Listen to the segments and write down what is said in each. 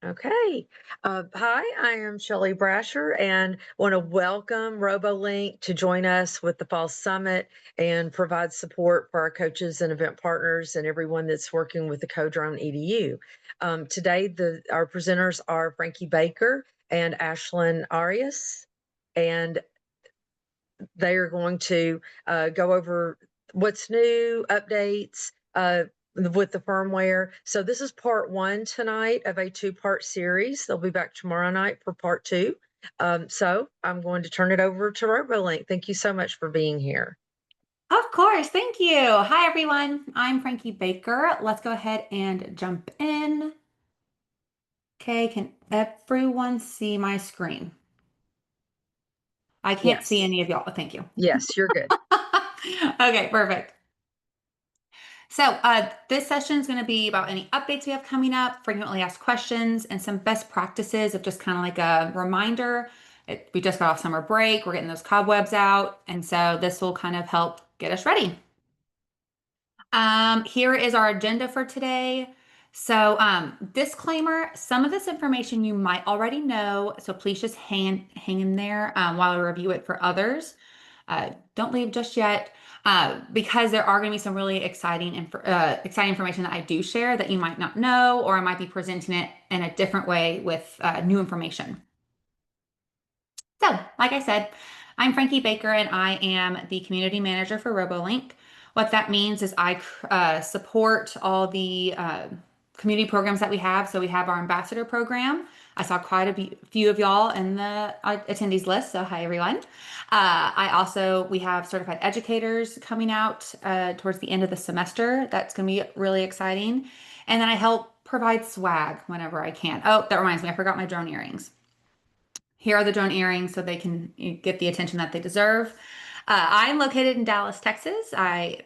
Okay. Hi, I am Shelley Brasher and want to welcome Robolink to join us with the Fall Summit and provide support for our coaches and event partners and everyone that's working with the CoDrone EDU. Today, our presenters are Frankie Baker and Ashlyn Arias, and they are going to go over what's new, updates with the firmware. So this is part one tonight of a two-part series. They'll be back tomorrow night for part two. So I'm going to turn it over to Robolink. Thank you so much for being here. Of course, thank you. Hi, everyone. I'm Frankie Baker. Let's go ahead and jump in. Okay, can everyone see my screen? I can't see Yes. any of y'all. Thank you. Yes, you're good. Okay, perfect. So this session is going to be about any updates we have coming up, frequently asked questions, and some best practices of just kind of like a reminder. We just got off summer break. We're getting those cobwebs out. And so this will kind of help get us ready. Here is our agenda for today. So, disclaimer, some of this information you might already know, so please just hang in there while I review it for others. Don't leave just yet, because there are going to be some really exciting information that I do share that you might not know, or I might be presenting it in a different way with new information. So, like I said, I'm Frankie Baker and I am the community manager for Robolink. What that means is I support all the community programs that we have. So we have our ambassador program. I saw quite a few of y'all in the attendees list. So hi everyone. We have certified educators coming out towards the end of the semester. That's going to be really exciting. And then I help provide swag whenever I can. Oh, that reminds me, I forgot my drone earrings. Here are the drone earrings so they can get the attention that they deserve. I'm located in Dallas, Texas.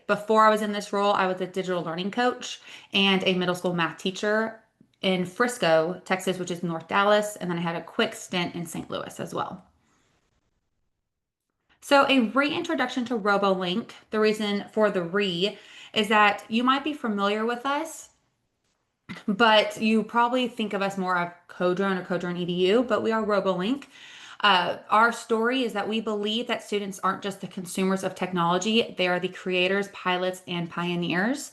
Before I was in this role, I was a digital learning coach and a middle school math teacher in Frisco, Texas, which is North Dallas, and then I had a quick stint in St. Louis as well. So a reintroduction to RoboLink, the reason for the re is that you might be familiar with us, but you probably think of us more of CoDrone or CoDrone EDU, but we are RoboLink. Our story is that we believe that students aren't just the consumers of technology, they are the creators, pilots, and pioneers.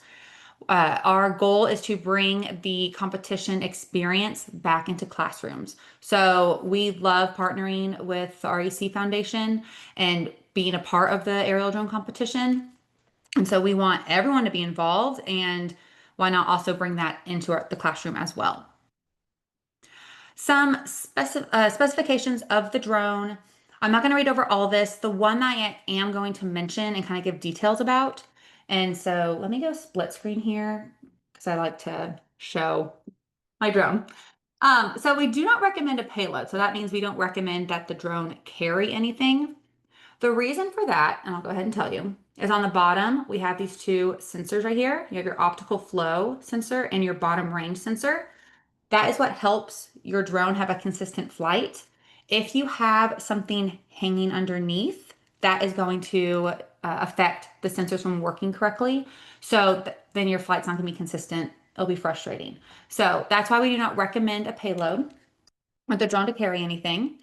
Our goal is to bring the competition experience back into classrooms. So we love partnering with the REC Foundation and being a part of the aerial drone competition. And so we want everyone to be involved, and why not also bring that into the classroom as well? Some specifications of the drone. I'm not going to read over all this. The one that I am going to mention and kind of give details about. And so let me go split screen here because I like to show my drone. So we do not recommend a payload. So that means we don't recommend that the drone carry anything. The reason for that, and I'll go ahead and tell you, is on the bottom, we have these two sensors right here. You have your optical flow sensor and your bottom range sensor. That is what helps your drone have a consistent flight. If you have something hanging underneath, that is going to affect the sensors from working correctly. So then your flight's not going to be consistent. It'll be frustrating. So that's why we do not recommend a payload with the drone to carry anything.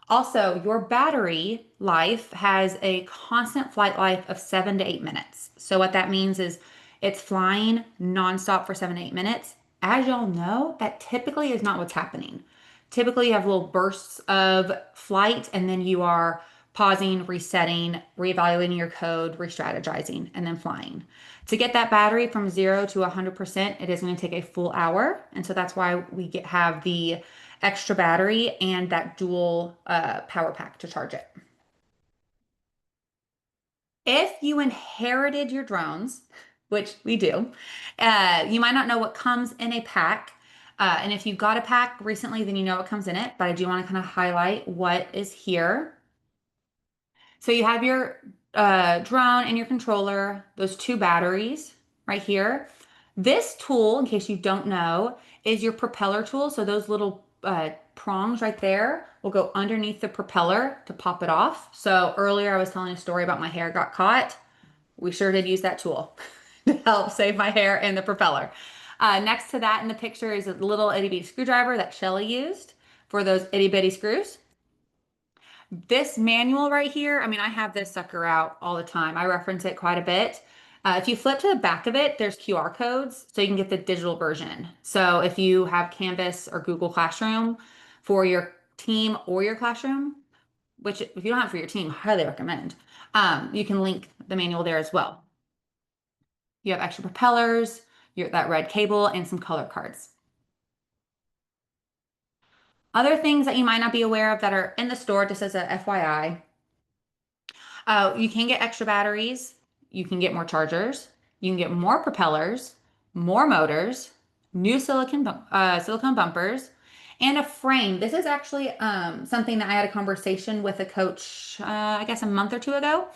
Also, your battery life has a constant flight life of 7 to 8 minutes. So what that means is it's flying nonstop for 7 to 8 minutes. As y'all know, that typically is not what's happening. Typically, you have little bursts of flight, and then you are pausing, resetting, reevaluating your code, re-strategizing, and then flying. To get that battery from 0 to 100%, it is going to take a full hour. And so that's why have the extra battery and that dual power pack to charge it. If you inherited your drones, which we do, you might not know what comes in a pack. And if you got a pack recently, then you know what comes in it. But I do want to kind of highlight what is here. So you have your drone and your controller, those two batteries right here. This tool, in case you don't know, is your propeller tool. So those little prongs right there will go underneath the propeller to pop it off. So earlier I was telling a story about my hair got caught. We sure did use that tool to help save my hair and the propeller. Next to that in the picture is a little itty bitty screwdriver that Shelly used for those itty bitty screws. This manual right here, I mean, I have this sucker out all the time. I reference it quite a bit. If you flip to the back of it, there's QR codes so you can get the digital version. So if you have Canvas or Google Classroom for your team or your classroom, which if you don't have it for your team, highly recommend, you can link the manual there as well. You have extra propellers, that red cable, and some color cards. Other things that you might not be aware of that are in the store, just as a FYI, you can get extra batteries. You can get more chargers. You can get more propellers, more motors, new silicone bumpers, and a frame. This is actually something that I had a conversation with a coach, I guess a month or two ago.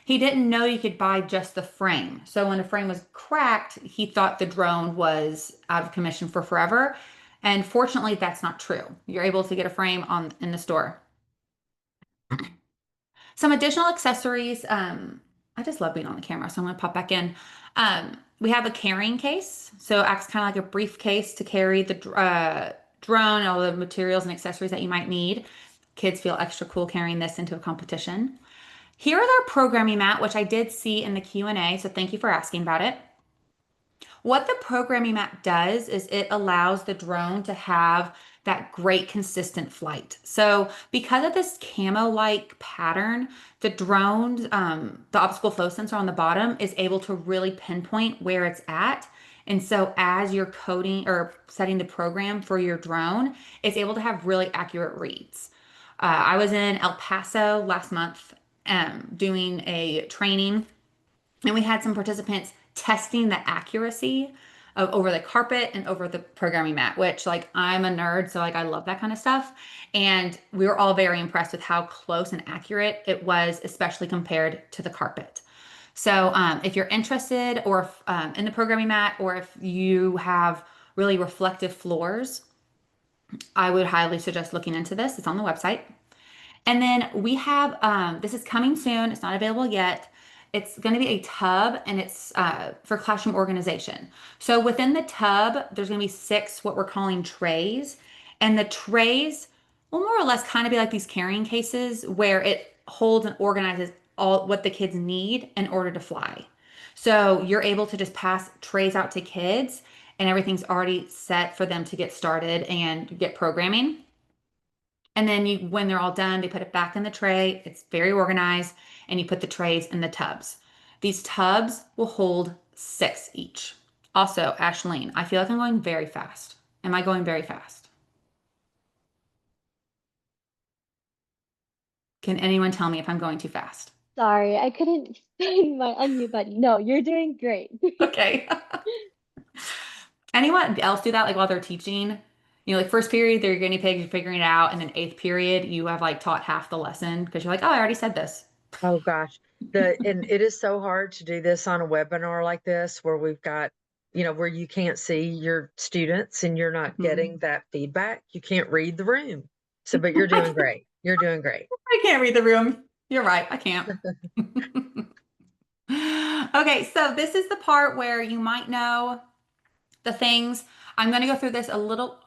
He didn't know you could buy just the frame. So when the frame was cracked, he thought the drone was out of commission for forever. And fortunately, that's not true. You're able to get a frame in the store. Some additional accessories. I just love being on the camera, so I'm going to pop back in. We have a carrying case, so it acts kind of like a briefcase to carry the drone and all the materials and accessories that you might need. Kids feel extra cool carrying this into a competition. Here is our programming mat, which I did see in the Q&A, so thank you for asking about it. What the programming map does is it allows the drone to have that great consistent flight. So because of this camo-like pattern, the drone's, the obstacle flow sensor on the bottom is able to really pinpoint where it's at. And so as you're coding or setting the program for your drone, it's able to have really accurate reads. I was in El Paso last month doing a training, and we had some participants testing the accuracy of over the carpet and over the programming mat, which like I'm a nerd, so like I love that kind of stuff. And we were all very impressed with how close and accurate it was, especially compared to the carpet. So if you're interested or if, in the programming mat, or if you have really reflective floors, I would highly suggest looking into this. It's on the website. And then we have, this is coming soon. It's not available yet. It's going to be a tub, and it's for classroom organization. So within the tub, there's going to be 6 what we're calling trays. And the trays will more or less kind of be like these carrying cases where it holds and organizes all what the kids need in order to fly. So you're able to just pass trays out to kids, and everything's already set for them to get started and get programming. And then when they're all done, they put it back in the tray. It's very organized, and you put the trays in the tubs. These tubs will hold 6 each. Also, Ashleen, I feel like I'm going very fast. Am I going very fast? Can anyone tell me if I'm going too fast? Sorry, I couldn't find my unmute button. No, you're doing great. Okay. Anyone else do that like while they're teaching? You know, like first period, they're guinea pigs, you're figuring it out, and then 8th period, you have like taught half the lesson because you're like, oh, I already said this. Oh gosh. And it is so hard to do this on a webinar like this where we've got, where you can't see your students and you're not getting that feedback. You can't read the room. So, but you're doing great. You're doing great. I can't read the room. You're right. I can't. Okay, so this is the part where you might know the things. I'm going to go through this a little,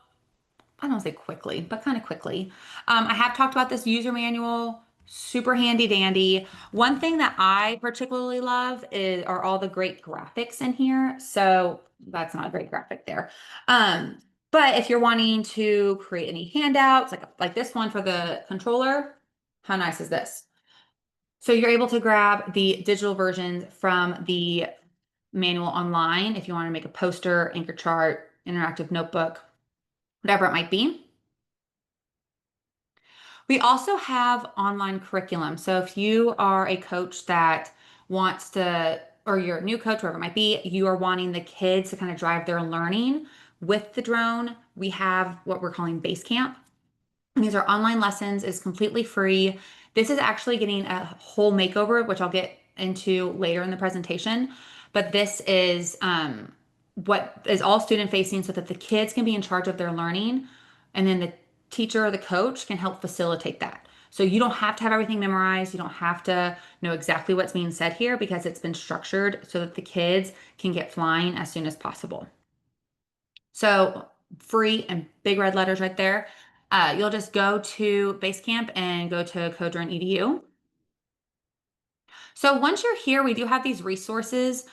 I don't want to say quickly, but kind of quickly. I have talked about this user manual, super handy dandy. One thing that I particularly love are all the great graphics in here. So that's not a great graphic there. But if you're wanting to create any handouts, like this one for the controller, how nice is this? So you're able to grab the digital versions from the manual online if you want to make a poster, anchor chart, interactive notebook, whatever it might be. We also have online curriculum. So if you are a coach that wants to, or you're a new coach, wherever it might be, you are wanting the kids to kind of drive their learning with the drone, we have what we're calling Base Camp. These are online lessons, is completely free. This is actually getting a whole makeover, which I'll get into later in the presentation. But this is what is all student facing so that the kids can be in charge of their learning. And then the teacher or the coach can help facilitate that. So you don't have to have everything memorized. You don't have to know exactly what's being said here because it's been structured so that the kids can get flying as soon as possible. So free and big red letters right there. You'll just go to Basecamp and go to CoDrone EDU. So once you're here, we do have these resources.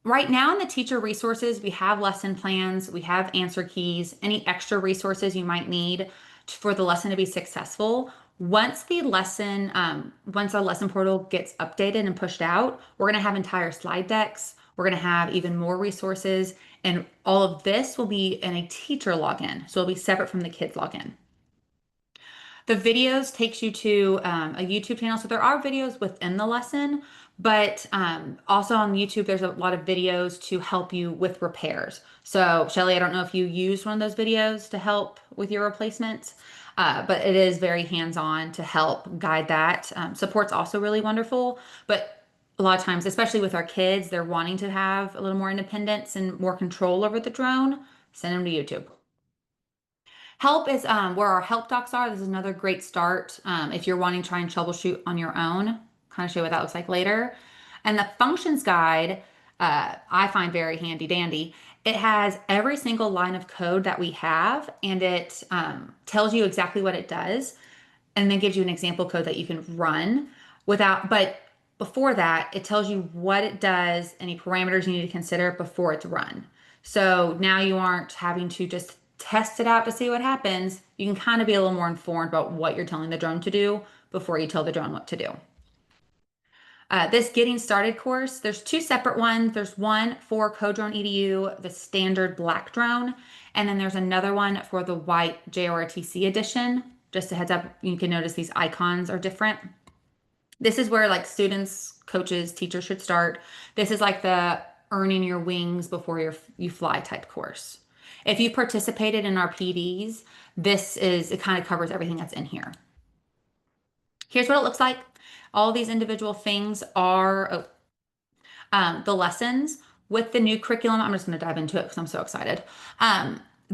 Right now in the teacher resources, we have lesson plans, we have answer keys, any extra resources you might need for the lesson to be successful. Once once our lesson portal gets updated and pushed out, we're going to have entire slide decks. We're going to have even more resources, and all of this will be in a teacher login. So it'll be separate from the kids login. The videos takes you to a YouTube channel. So there are videos within the lesson, but also on YouTube, there's a lot of videos to help you with repairs. So Shelly, I don't know if you used one of those videos to help with your replacements, but it is very hands-on to help guide that. Support's also really wonderful, but a lot of times, especially with our kids, they're wanting to have a little more independence and more control over the drone. Send them to YouTube. Help is where our help docs are. This is another great start if you're wanting to try and troubleshoot on your own. Kind of show you what that looks like later. And the functions guide, I find very handy dandy. It has every single line of code that we have, and it tells you exactly what it does, and then gives you an example code that you can run without, but before that, it tells you what it does, any parameters you need to consider before it's run. So now you aren't having to just test it out to see what happens. You can kind of be a little more informed about what you're telling the drone to do before you tell the drone what to do. This getting started course, there's two separate ones. There's one for CoDrone EDU, the standard black drone, and then there's another one for the white JROTC edition. Just a heads up, you can notice these icons are different. This is where like students, coaches, teachers should start. This is like the earning your wings before you fly type course. If you participated in our PDs, it kind of covers everything that's in here. Here's what it looks like. All these individual things are the lessons. With the new curriculum, I'm just going to dive into it because I'm so excited.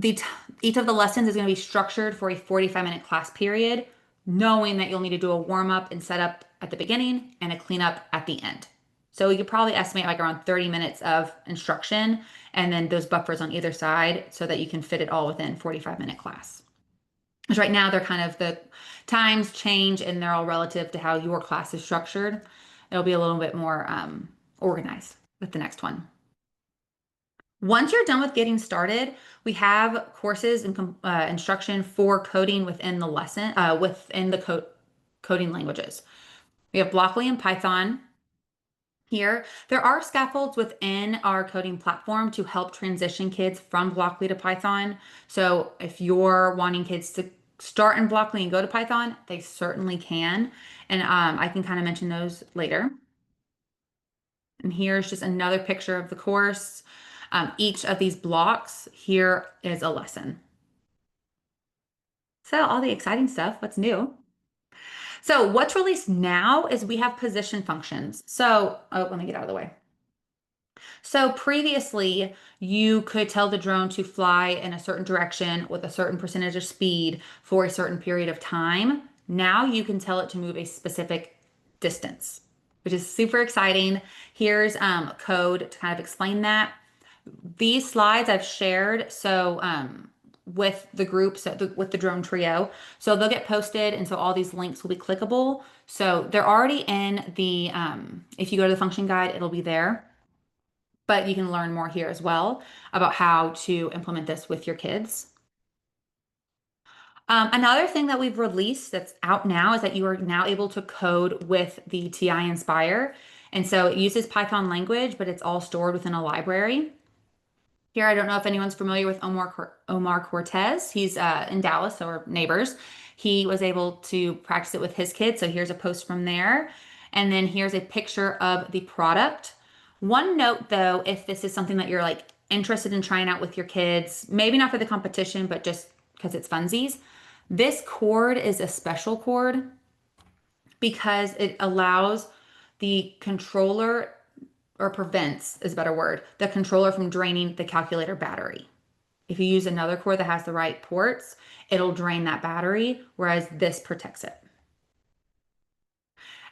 Each of the lessons is going to be structured for a 45-minute class period, knowing that you'll need to do a warm-up and setup at the beginning and a cleanup at the end. So you could probably estimate like around 30 minutes of instruction and then those buffers on either side so that you can fit it all within 45-minute class. Because right now they're kind of the times change and they're all relative to how your class is structured. It'll be a little bit more organized with the next one. Once you're done with getting started, we have courses and instruction for coding within the lesson, within the coding languages. We have Blockly and Python here. There are scaffolds within our coding platform to help transition kids from Blockly to Python. So if you're wanting kids to start in Blockly and go to Python, they certainly can. And I can kind of mention those later. And here's just another picture of the course. Each of these blocks here is a lesson. So all the exciting stuff, what's new? So what's released now is we have position functions. So, let me get out of the way. So previously, you could tell the drone to fly in a certain direction with a certain percentage of speed for a certain period of time. Now you can tell it to move a specific distance, which is super exciting. Here's code to kind of explain that. These slides I've shared with the group, with the drone trio. So they'll get posted, and so all these links will be clickable. So they're already in the, if you go to the function guide, it'll be there. But you can learn more here as well about how to implement this with your kids. Another thing that we've released that's out now is that you are now able to code with the TI Inspire. And so it uses Python language, but it's all stored within a library. Here, I don't know if anyone's familiar with Omar Cortez. He's in Dallas, so we're neighbors. He was able to practice it with his kids. So here's a post from there. And then here's a picture of the product. One note though, if this is something that you're like interested in trying out with your kids, maybe not for the competition, but just because it's funsies, this cord is a special cord because it allows the controller, or prevents is a better word, the controller from draining the calculator battery. If you use another cord that has the right ports, it'll drain that battery, whereas this protects it.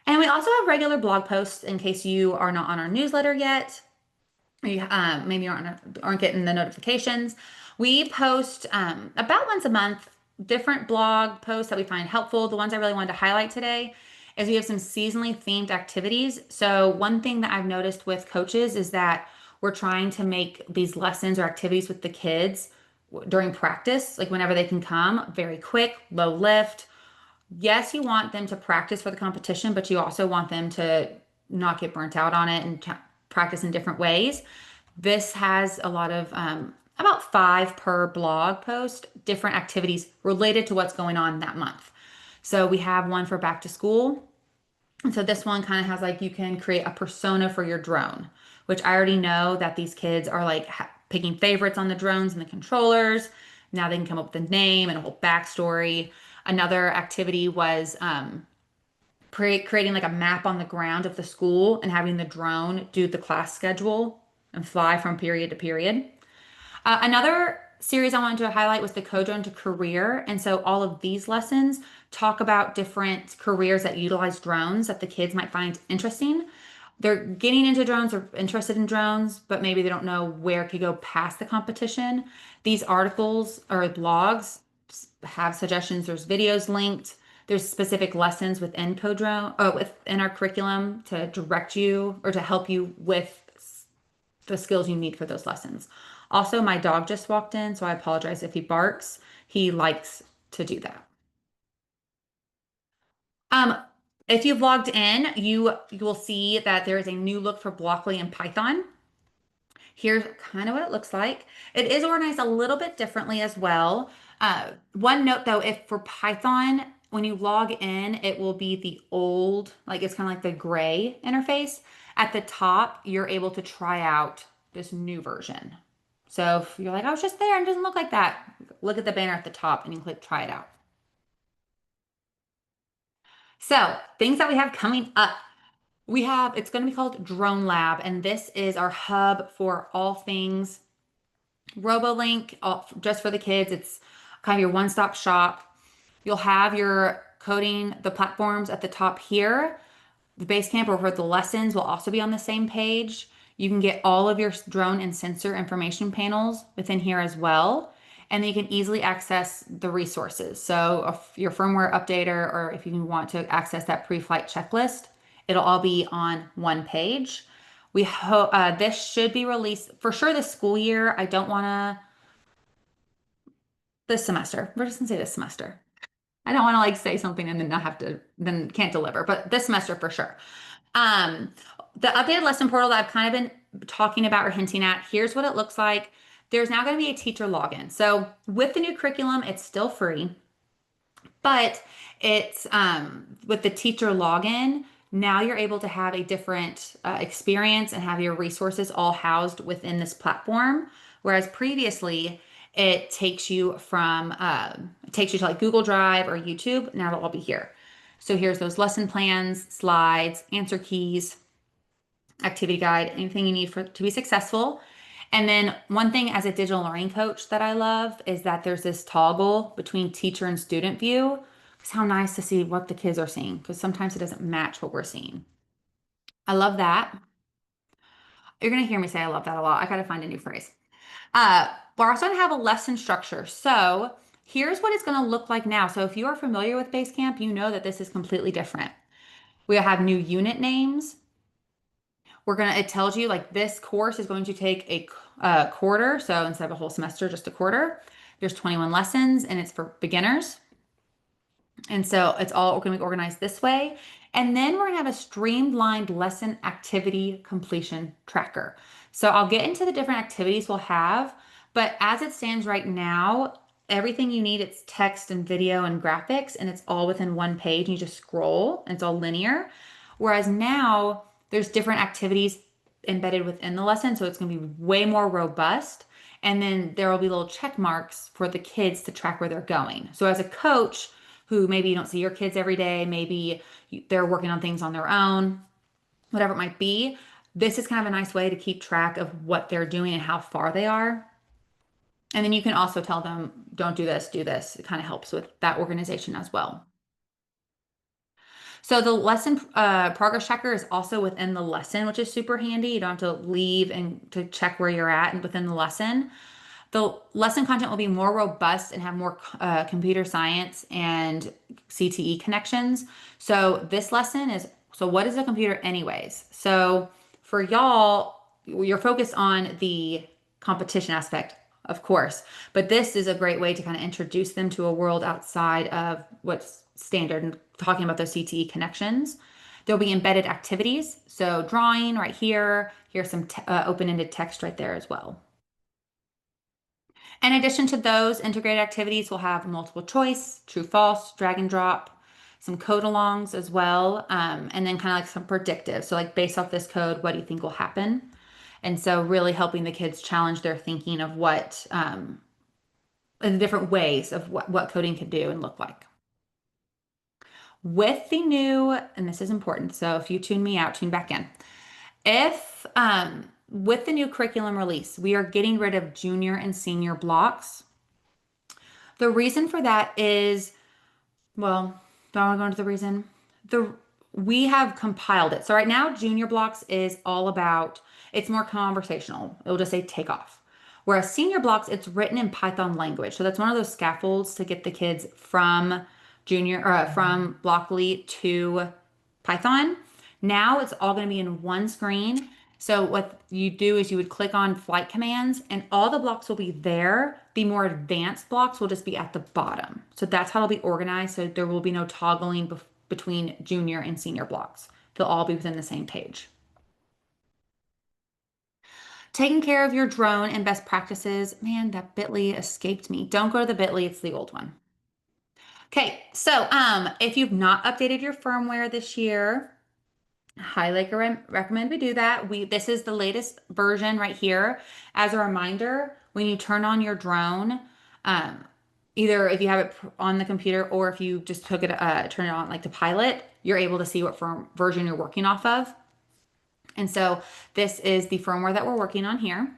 And we also have regular blog posts in case you are not on our newsletter yet. you maybe aren't getting the notifications. We post about once a month different blog posts that we find helpful. The ones I really wanted to highlight today is we have some seasonally themed activities. So one thing that I've noticed with coaches is that we're trying to make these lessons or activities with the kids during practice, like whenever they can come, very quick, low lift. Yes, you want them to practice for the competition, but you also want them to not get burnt out on it and practice in different ways. This has a lot of about 5 per blog post, different activities related to what's going on that month. So we have one for back to school. And so this one kind of has like you can create a persona for your drone, which I already know that these kids are like picking favorites on the drones and the controllers. Now they can come up with a name and a whole backstory. Another activity was creating like a map on the ground of the school and having the drone do the class schedule and fly from period to period. Another series I wanted to highlight was the CoDrone to Career. And so all of these lessons talk about different careers that utilize drones that the kids might find interesting. They're getting into drones or interested in drones, but maybe they don't know where it could go past the competition. These articles or blogs have suggestions. There's videos linked. There's specific lessons within CoDrone, within our curriculum to direct you or to help you with the skills you need for those lessons. Also, my dog just walked in, so I apologize if he barks. He likes to do that. Um, if you've logged in, you will see that there is a new look for Blockly and Python. Here's kind of what it looks like. It is organized a little bit differently as well. One note though, if for Python, when you log in, it will be the old, like it's kind of like the gray interface. At the top, you're able to try out this new version. So if you're like, I was just there and it doesn't look like that, look at the banner at the top and you click try it out. So things that we have coming up. It's going to be called Drone Lab, and this is our hub for all things Robolink, just for the kids. It's kind of your one-stop shop. You'll have your coding, the platforms at the top here. The Basecamp or the lessons will also be on the same page. You can get all of your drone and sensor information panels within here as well. And then you can easily access the resources. So if your firmware updater or if you want to access that pre-flight checklist, it'll all be on one page. We hope this should be released for sure this school year. I don't want to this semester. We're just gonna say this semester. I don't want to like say something and then not have to then can't deliver, but this semester for sure. Um, the updated lesson portal that I've kind of been talking about or hinting at, here's what it looks like. There's now going to be a teacher login. So with the new curriculum, it's still free, but it's with the teacher login, now you're able to have a different experience and have your resources all housed within this platform. Whereas previously, it takes you to like Google Drive or YouTube. Now it'll all be here. So here's those lesson plans, slides, answer keys, activity guide, anything you need to be successful. And then one thing as a digital learning coach that I love is that there's this toggle between teacher and student view. It's how nice to see what the kids are seeing because sometimes it doesn't match what we're seeing. I love that. You're going to hear me say I love that a lot. I got to find a new phrase. We're also going to have a lesson structure. So here's what it's going to look like now. So if you are familiar with Basecamp, you know that this is completely different. We have new unit names. It tells you like this course is going to take a quarter. So instead of a whole semester, just a quarter. There's 21 lessons and it's for beginners. And so it's all going to be organized this way. And then we're going to have a streamlined lesson activity completion tracker. So I'll get into the different activities we'll have, but as it stands right now, everything you need, it's text and video and graphics, and it's all within one page. You just scroll and it's all linear. Whereas now there's different activities embedded within the lesson. So it's going to be way more robust. And then there will be little check marks for the kids to track where they're going. So as a coach, who maybe you don't see your kids every day, maybe they're working on things on their own, whatever it might be. This is kind of a nice way to keep track of what they're doing and how far they are. And then you can also tell them, don't do this, do this. It kind of helps with that organization as well. So the lesson progress tracker is also within the lesson, which is super handy. You don't have to leave and to check where you're at and within the lesson. The lesson content will be more robust and have more computer science and CTE connections. So this lesson is, so what is a computer anyways? So for y'all, you're focused on the competition aspect, of course, but this is a great way to kind of introduce them to a world outside of what's standard and talking about those CTE connections. There'll be embedded activities. So drawing right here, here's some open-ended text right there as well. In addition to those integrated activities, we'll have multiple choice, true, false, drag and drop, some code alongs as well, and then kind of like some predictive. So like based off this code, what do you think will happen? And so really helping the kids challenge their thinking of what, in different ways of what coding can do and look like. With the new, and this is important, so if you tune me out, tune back in. If with the new curriculum release, we are getting rid of junior and senior blocks. The reason for that is, well, don't want to go into the reason. We have compiled it. So right now, junior blocks is all about, it's more conversational. It'll just say take off. Whereas senior blocks, it's written in Python language. So that's one of those scaffolds to get the kids from junior or from Blockly to Python. Now it's all going to be in one screen. So what you do is you would click on flight commands and all the blocks will be there. The more advanced blocks will just be at the bottom. So that's how it'll be organized. So there will be no toggling between junior and senior blocks. They'll all be within the same page. Taking care of your drone and best practices. Man, that bit.ly escaped me. Don't go to the bit.ly, it's the old one. Okay, so if you've not updated your firmware this year, highly recommend we do that. This is the latest version right here. As a reminder, when you turn on your drone, either if you have it on the computer or if you just took it, turn it on like to pilot, you're able to see what version you're working off of. And so this is the firmware that we're working on here.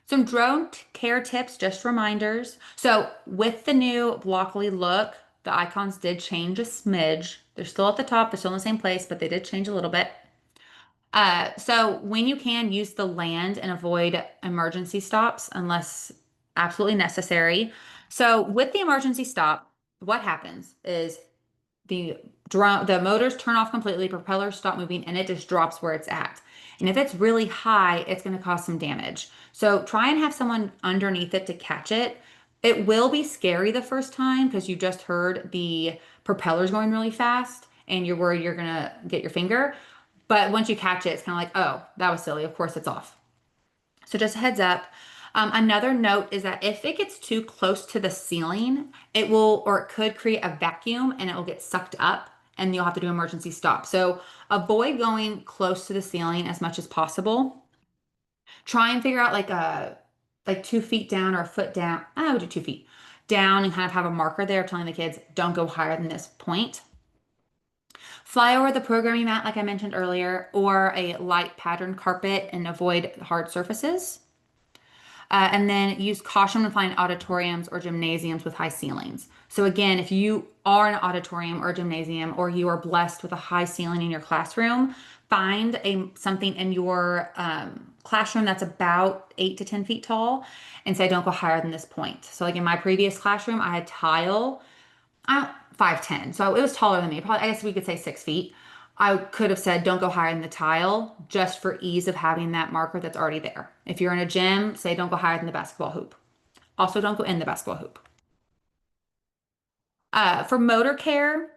Some drone care tips, just reminders. So with the new Blockly look, the icons did change a smidge. They're still at the top, they're still in the same place, but they did change a little bit. So when you can, use the land and avoid emergency stops unless absolutely necessary. So with the emergency stop, what happens is the motors turn off completely, propellers stop moving, and it just drops where it's at. And if it's really high, it's going to cause some damage. So try and have someone underneath it to catch it. It will be scary the first time because you just heard the propellers going really fast and you're worried you're going to get your finger. But once you catch it, it's kind of like, oh, that was silly. Of course it's off. So just a heads up. Another note is that if it gets too close to the ceiling, it will, or it could create a vacuum and it will get sucked up and you'll have to do emergency stop. So avoid going close to the ceiling as much as possible. Try and figure out like 2 feet down or a foot down. I would do 2 feet down and kind of have a marker there telling the kids, don't go higher than this point. Fly over the programming mat, like I mentioned earlier, or a light patterned carpet and avoid hard surfaces. And then use caution when flying auditoriums or gymnasiums with high ceilings. So again, if you are in an auditorium or a gymnasium, or you are blessed with a high ceiling in your classroom, find something in your classroom that's about 8 to 10 feet tall and say, don't go higher than this point. So like in my previous classroom, I had tile, 5'10". So it was taller than me. Probably, I guess we could say 6 feet. I could have said, don't go higher than the tile, just for ease of having that marker that's already there. If you're in a gym, say don't go higher than the basketball hoop. Also, don't go in the basketball hoop. For motor care,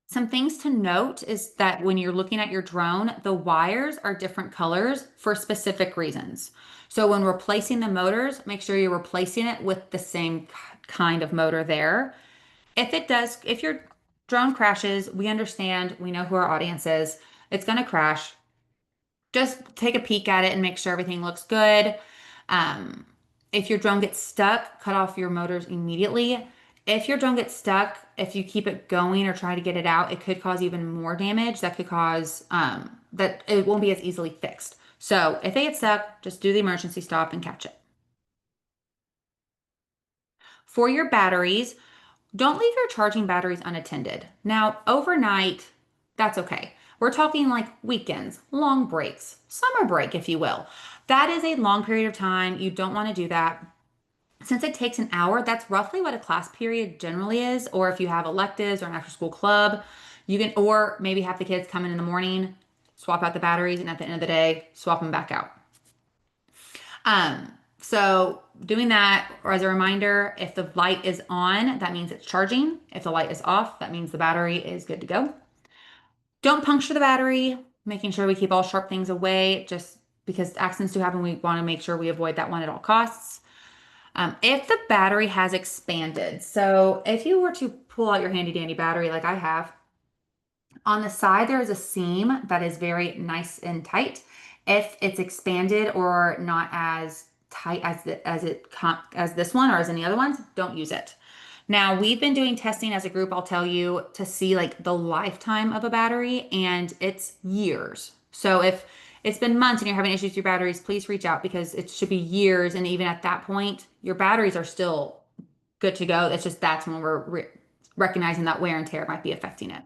some things to note is that when you're looking at your drone, the wires are different colors for specific reasons. So when replacing the motors, make sure you're replacing it with the same kind of motor there. If your drone crashes, we understand, we know who our audience is, it's going to crash. Just take a peek at it and make sure everything looks good. If your drone gets stuck, cut off your motors immediately. If your drone gets stuck, if you keep it going or try to get it out, it could cause even more damage. That could cause that it won't be as easily fixed. So if they get stuck, just do the emergency stop and catch it. For your batteries, Don't leave your charging batteries unattended. Now, overnight, that's okay. We're talking like weekends, long breaks, summer break, if you will. That is a long period of time. You don't want to do that. Since it takes an hour, that's roughly what a class period generally is. Or if you have electives or an after school club, you can, or maybe have the kids come in the morning, swap out the batteries, and at the end of the day, swap them back out. So doing that, or as a reminder, if the light is on, that means it's charging. If the light is off, that means the battery is good to go. Don't puncture the battery, making sure we keep all sharp things away, just because accidents do happen. We want to make sure we avoid that one at all costs. If the battery has expanded, so if you were to pull out your handy dandy battery like I have, on the side there is a seam that is very nice and tight. If it's expanded or not as tight as this one or as any other ones, don't use it. Now, we've been doing testing as a group, I'll tell you, to see like the lifetime of a battery, and it's years. So if it's been months and you're having issues with your batteries, please reach out because it should be years. And even at that point, your batteries are still good to go. It's just that's when we're recognizing that wear and tear might be affecting it.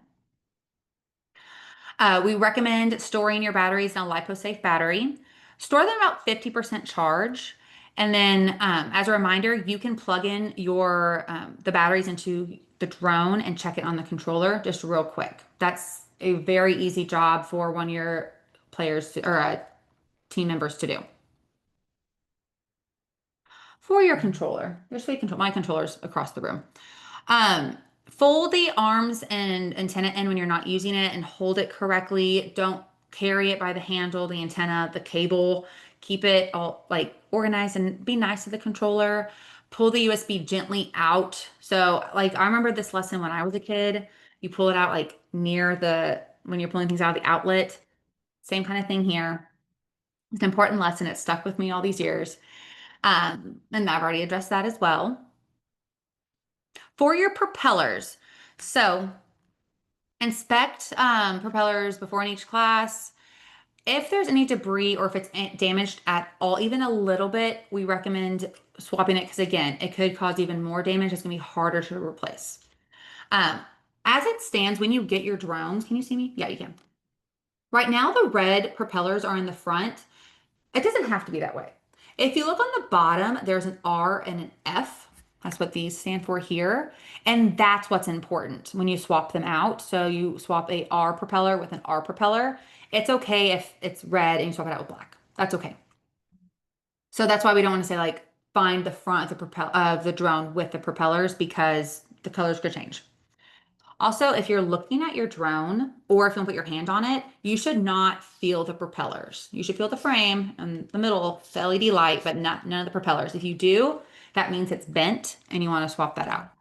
We recommend storing your batteries in a lipo-safe battery. Store them about 50% charge. And then as a reminder, you can plug in your the batteries into the drone and check it on the controller just real quick. That's a very easy job for one of your team members to do. For your controller, your sweet control, my controller's across the room. Fold the arms and antenna in when you're not using it and hold it correctly. Don't carry it by the handle, the antenna, the cable. Keep it all like organized and be nice to the controller. Pull the USB gently out. So like I remember this lesson when I was a kid. You pull it out like near when you're pulling things out of the outlet. Same kind of thing here. It's an important lesson. It stuck with me all these years. And I've already addressed that as well. For your propellers, so inspect propellers before in each class. If there's any debris or if it's damaged at all, even a little bit, we recommend swapping it because again, it could cause even more damage. It's gonna be harder to replace. As it stands, when you get your drones, can you see me? Yeah, you can. Right now, the red propellers are in the front. It doesn't have to be that way. If you look on the bottom, there's an R and an F. That's what these stand for here. And that's what's important when you swap them out. So you swap a R propeller with an R propeller. It's okay if it's red and you swap it out with black. That's okay. So that's why we don't want to say like find the front of the drone with the propellers because the colors could change. Also, if you're looking at your drone or if you want to put your hand on it, you should not feel the propellers. You should feel the frame and the middle, the LED light, but none of the propellers. If you do, that means it's bent and you want to swap that out.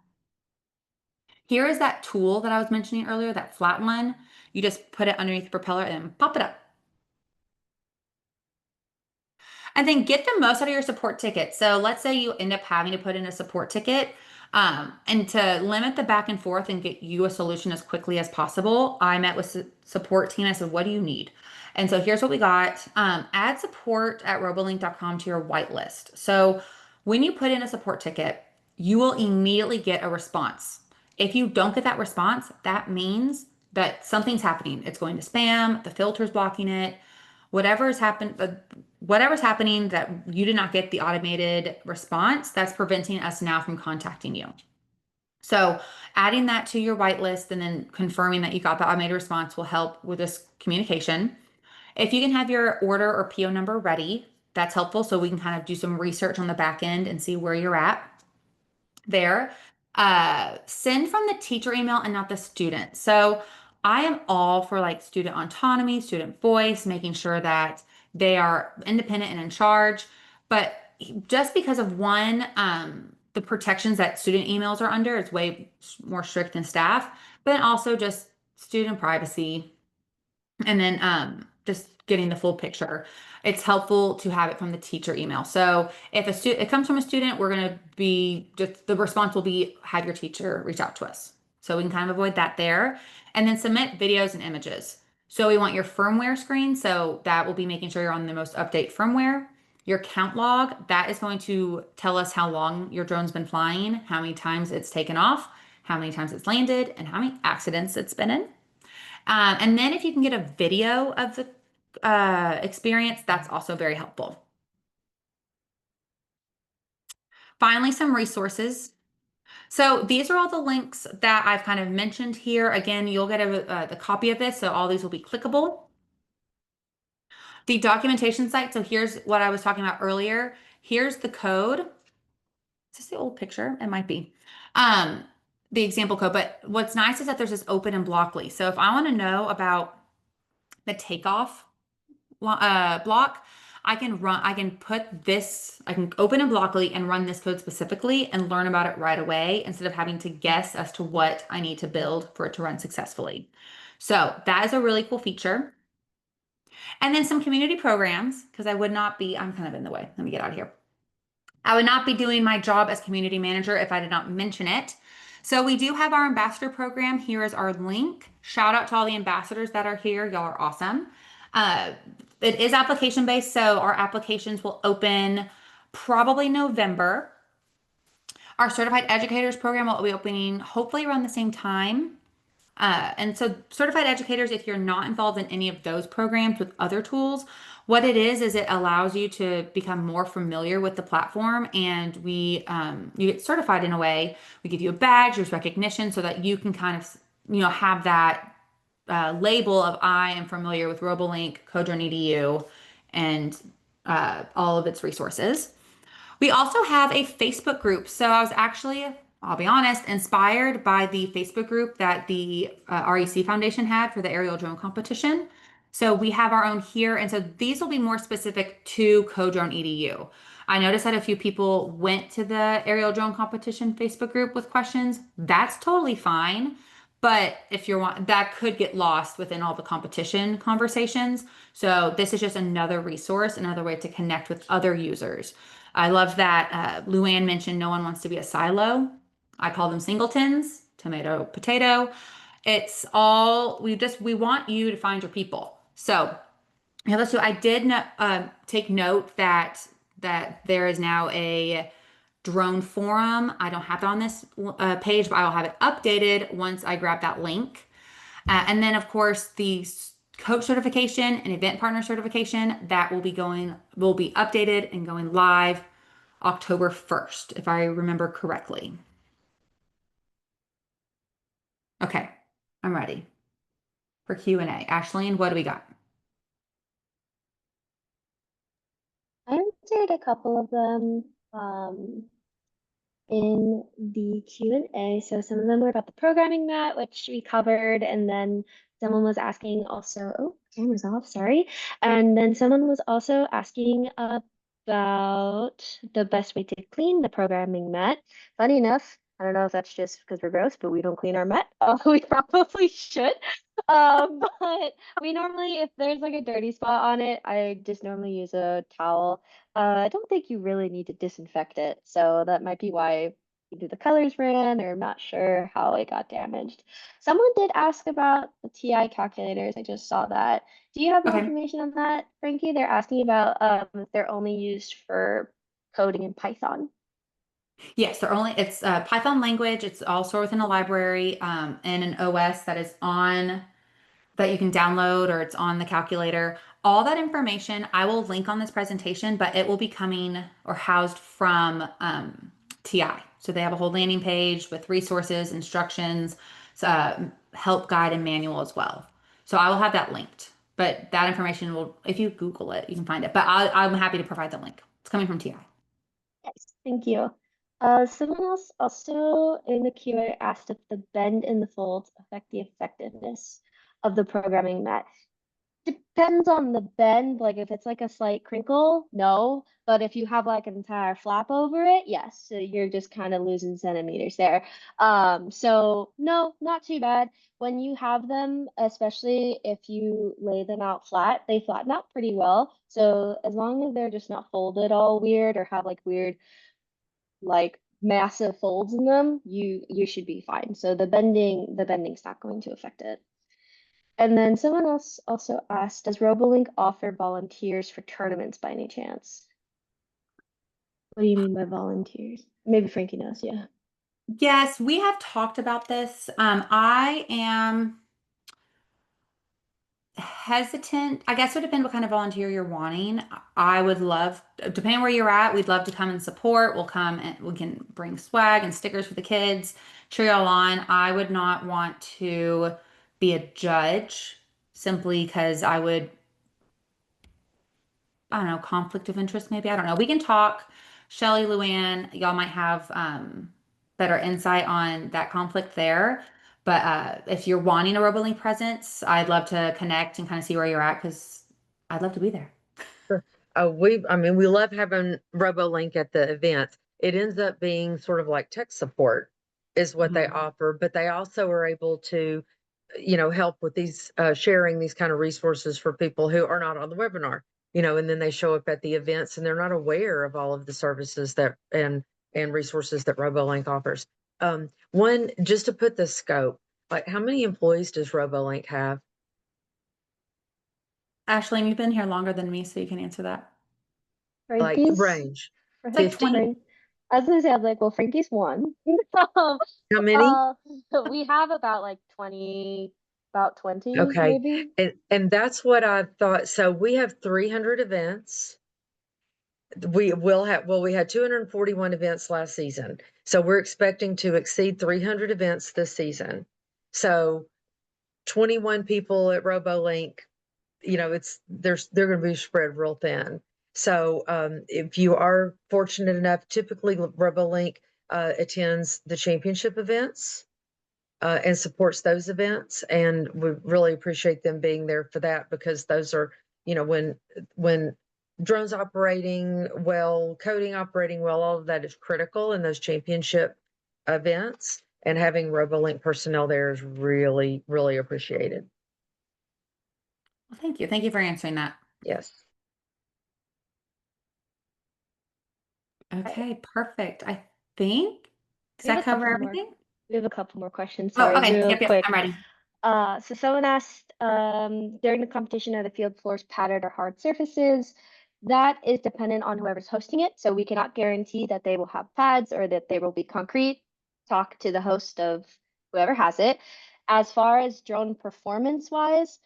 Here is that tool that I was mentioning earlier, that flat one. You just put it underneath the propeller and pop it up. And then get the most out of your support ticket. So let's say you end up having to put in a support ticket. And to limit the back and forth and get you a solution as quickly as possible, I met with support team. I said, what do you need? And so here's what we got. Add support at robolink.com to your whitelist. So when you put in a support ticket, you will immediately get a response. If you don't get that response, that means that something's happening. It's going to spam, the filter's blocking it, whatever's happening that you did not get the automated response, that's preventing us now from contacting you. So adding that to your whitelist and then confirming that you got the automated response will help with this communication. If you can have your order or PO number ready, that's helpful. So we can kind of do some research on the back end and see where you're at there. Send from the teacher email and not the student. So I am all for like student autonomy, student voice, making sure that they are independent and in charge. But just because of one, the protections that student emails are under, it's way more strict than staff, but then also just student privacy. And then just getting the full picture. It's helpful to have it from the teacher email. So if it comes from a student, we're going to be just the response will be have your teacher reach out to us. So we can kind of avoid that there. And then submit videos and images. So we want your firmware screen. So that will be making sure you're on the most update firmware. Your count log, that is going to tell us how long your drone's been flying, how many times it's taken off. how many times it's landed, and how many accidents it's been in. And then if you can get a video of the experience, that's also very helpful. Finally, some resources. So these are all the links that I've kind of mentioned here. Again, you'll get the copy of this, so all these will be clickable. The documentation site, so here's what I was talking about earlier. Here's the code. Is this the old picture? It might be. The example code, but what's nice is that there's this open and blockly. So if I want to know about the takeoff block, I can open a blockly and run this code specifically and learn about it right away instead of having to guess as to what I need to build for it to run successfully. So that is a really cool feature. And then some community programs, because I'm kind of in the way. Let me get out of here. I would not be doing my job as community manager if I did not mention it. So we do have our ambassador program. Here is our link. Shout out to all the ambassadors that are here. Y'all are awesome. It is application based, so our applications will open probably November. Our certified educators program will be opening hopefully around the same time. And so certified educators, if you're not involved in any of those programs with other tools, what it is it allows you to become more familiar with the platform, and you get certified in a way. We give you a badge, there's recognition, so that you can kind of, have that label of I am familiar with Robolink, CoDrone EDU, and all of its resources. We also have a Facebook group. So I was actually, I'll be honest, inspired by the Facebook group that the REC Foundation had for the aerial drone competition. So we have our own here. And so these will be more specific to CoDrone EDU. I noticed that a few people went to the aerial drone competition Facebook group with questions. That's totally fine. But if that could get lost within all the competition conversations. So this is just another resource, another way to connect with other users. I love that Luann mentioned no one wants to be a silo. I call them singletons, tomato, potato. It's all, we want you to find your people. So let's do, I did take note that there is now a drone forum. I don't have it on this page, but I will have it updated once I grab that link. And then of course the coach certification and event partner certification that will be updated and going live October 1st, if I remember correctly. Okay, I'm ready for Q&A. Ashleen, what do we got? I answered a couple of them in the Q&A. So some of them were about the programming mat, which we covered, and then someone was asking also, oh, camera's off, sorry. And then someone was also asking about the best way to clean the programming mat. Funny enough, I don't know if that's just because we're gross, but we don't clean our mat. We probably should. But we normally, if there's like a dirty spot on it, I just normally use a towel. I don't think you really need to disinfect it, so that might be why either the colors ran or I'm not sure how it got damaged. Someone did ask about the TI calculators. I just saw that. Do you have more Okay. information on that, Frankie? They're asking about if they're only used for coding in Python. Yes, it's Python language. It's all stored within a library and an OS that you can download, or it's on the calculator. All that information I will link on this presentation, but it will be coming or housed from TI. So they have a whole landing page with resources, instructions, help guide and manual as well. So I will have that linked, but that information if you Google it, you can find it. But I'm happy to provide the link. It's coming from TI. Yes, thank you. Someone else also in the Q&A asked if the bend in the folds affect the effectiveness of the programming mat. Depends on the bend. Like if it's like a slight crinkle, no. But if you have like an entire flap over it, yes. So you're just kind of losing centimeters there. So no, not too bad. When you have them, especially if you lay them out flat, they flatten out pretty well. So as long as they're just not folded all weird or have like weird, like massive folds in them, you should be fine. So the bending's not going to affect it. And then someone else also asked, does Robolink offer volunteers for tournaments by any chance? What do you mean by volunteers? Maybe Frankie knows, yeah. Yes, we have talked about this. I am hesitant. I guess it would depend what kind of volunteer you're wanting. I would love, depending where you're at, we'd love to come and support. We'll come and we can bring swag and stickers for the kids, cheer y'all on. I would not want to be a judge simply because I don't know, conflict of interest maybe. I don't know. We can talk. Shelly, Luann, y'all might have better insight on that conflict there. But if you're wanting a Robolink presence, I'd love to connect and kind of see where you're at because I'd love to be there. Sure. I mean, we love having Robolink at the events. It ends up being sort of like tech support is what they offer, but they also are able to, help with these sharing these kind of resources for people who are not on the webinar, and then they show up at the events and they're not aware of all of the services that and resources that Robolink offers. One, just to put the scope, like how many employees does Robolink have? Ashley, you've been here longer than me, so you can answer that. Like Frankie's, range? It's like 50? 20. I was gonna say, I was like, well, Frankie's one. Um, How many? we have about like 20, about 20 Okay. maybe. And that's what I thought. So we have 300 events. We had 241 events last season. So we're expecting to exceed 300 events this season. So 21 people at RoboLink, they're going to be spread real thin. So if you are fortunate enough, typically RoboLink attends the championship events and supports those events. And we really appreciate them being there for that because those are, when drones operating well, coding operating well, all of that is critical in those championship events. And having RoboLink personnel there is really, really appreciated. Well, thank you. Thank you for answering that. Yes. Okay, perfect. I think, does We have that a cover couple more. everything? We have a couple more questions. Oh, Sorry, okay. real Yep, yep. quick. I'm ready. So someone asked, during the competition, are the field floors padded or hard surfaces? That is dependent on whoever's hosting it. So we cannot guarantee that they will have pads or that they will be concrete. Talk to the host of whoever has it. As far as drone performance wise,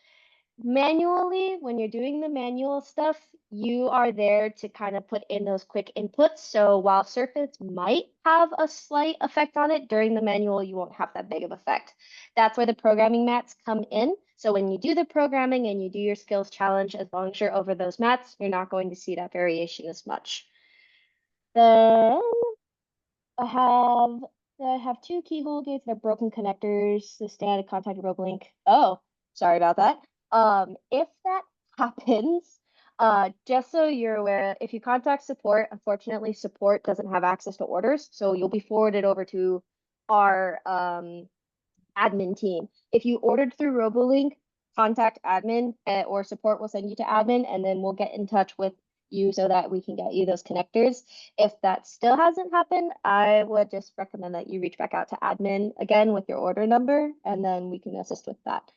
manually, when you're doing the manual stuff, you are there to kind of put in those quick inputs. So while surface might have a slight effect on it, during the manual, you won't have that big of effect. That's where the programming mats come in. So when you do the programming and you do your skills challenge, as long as you're over those mats, you're not going to see that variation as much. Then I have I have two keyhole gates that are broken connectors. The stand contacted Robolink. Oh, sorry about that. If that happens, just so you're aware, if you contact support, unfortunately, support doesn't have access to orders, so you'll be forwarded over to our admin team. If you ordered through Robolink, contact admin or support will send you to admin, and then we'll get in touch with you so that we can get you those connectors. If that still hasn't happened, I would just recommend that you reach back out to admin again with your order number, and then we can assist with that.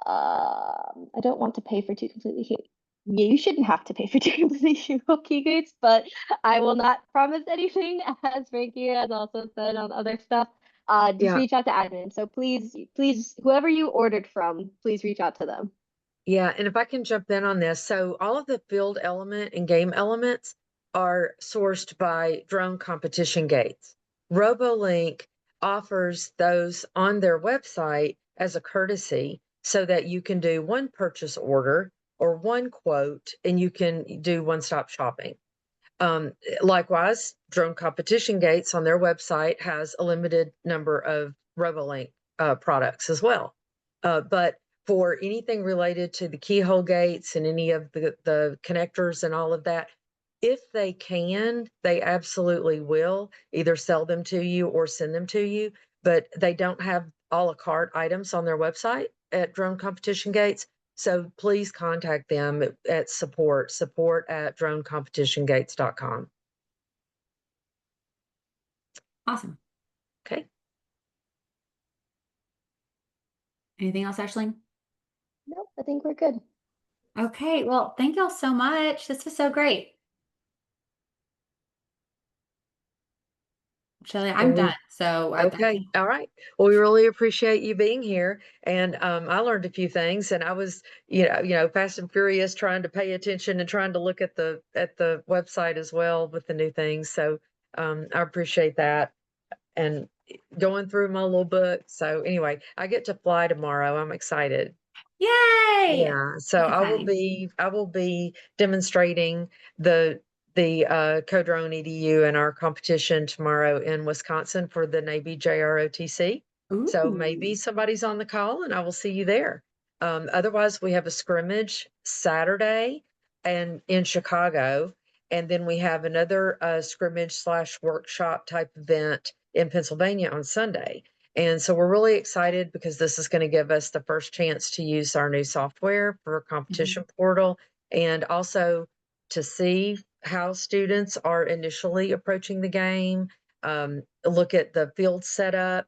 I don't want to pay for two completely you shouldn't have to pay for two completely key gates, but I will not promise anything, as Frankie has also said on other stuff. Just Yeah. reach out to admin. So please, whoever you ordered from, please reach out to them. Yeah. And if I can jump in on this. So all of the field element and game elements are sourced by drone competition gates. RoboLink offers those on their website as a courtesy so that you can do one purchase order or one quote and you can do one-stop shopping. Likewise, Drone Competition Gates on their website has a limited number of RoboLink products as well. But for anything related to the keyhole gates and any of the connectors and all of that, if they can, they absolutely will either sell them to you or send them to you. But they don't have a la carte items on their website at Drone Competition Gates. So please contact them at support at dronecompetitiongates.com. Awesome. Okay. Anything else, Ashley? Nope, I think we're good. Okay, well, thank y'all so much. This was so great. Shelley, Well, I'm done. So I okay. think, All right. Well, we really appreciate you being here. And I learned a few things, and I was, fast and furious trying to pay attention and trying to look at the website as well with the new things. So I appreciate that. And going through my little book. So anyway, I get to fly tomorrow. I'm excited. yay! Yeah, so That's exciting. I will be demonstrating the CoDrone EDU in our competition tomorrow in Wisconsin for the Navy JROTC. So maybe Ooh. somebody's on the call and I will see you there. Otherwise, we have a scrimmage Saturday and in Chicago, and then we have another scrimmage slash workshop type event in Pennsylvania on Sunday. And so we're really excited because this is going to give us the first chance to use our new software for a competition portal, and also to see how students are initially approaching the game, look at the field setup.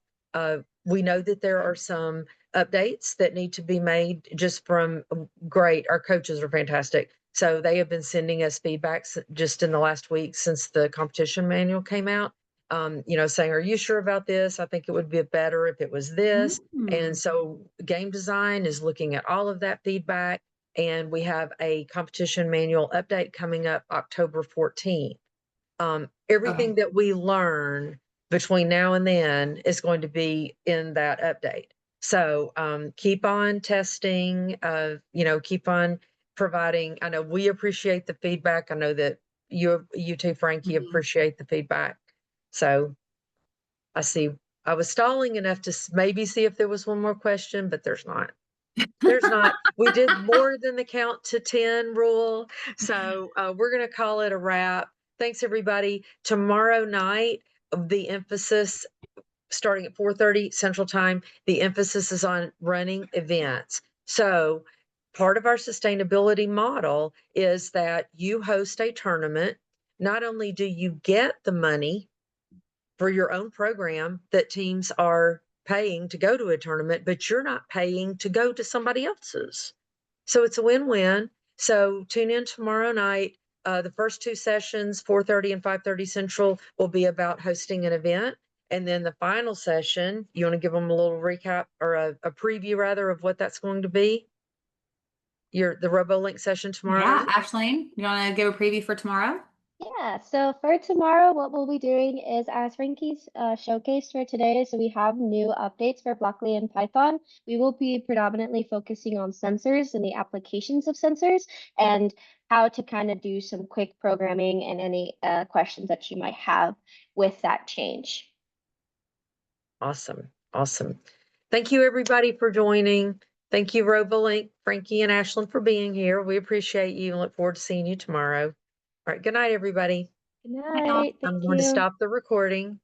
We know that there are some updates that need to be made just from great. Our coaches are fantastic. So they have been sending us feedbacks just in the last week since the competition manual came out, saying, are you sure about this? I think it would be better if it was this. And so game design is looking at all of that feedback. And we have a competition manual update coming up October 14th. Everything Okay. that we learn between now and then is going to be in that update. So keep on testing, keep on providing. I know we appreciate the feedback. I know that you too, Frankie, appreciate the feedback. So I was stalling enough to maybe see if there was one more question, but there's not. There's not. We did more than the count to 10 rule. So we're going to call it a wrap. Thanks, everybody. Tomorrow night, the emphasis, starting at 4:30 Central Time, the emphasis is on running events. So part of our sustainability model is that you host a tournament. Not only do you get the money for your own program that teams are paying to go to a tournament, but you're not paying to go to somebody else's. So it's a win-win. So tune in tomorrow night. The first two sessions, 4:30 and 5:30 Central, will be about hosting an event. And then the final session, you want to give them a little recap or a preview rather of what that's going to be? The Robolink session tomorrow Yeah, night? Ashley, you want to give a preview for tomorrow? Yeah, so for tomorrow, what we'll be doing is, as Frankie's showcase for today, so we have new updates for Blockly and Python. We will be predominantly focusing on sensors and the applications of sensors and how to kind of do some quick programming and any questions that you might have with that change. Awesome. Awesome. Thank you, everybody, for joining. Thank you, Robolink, Frankie, and Ashlyn for being here. We appreciate you and look forward to seeing you tomorrow. All right. Good night, everybody. Good Bye, y'all. night. I'm Thank going to you. stop the recording.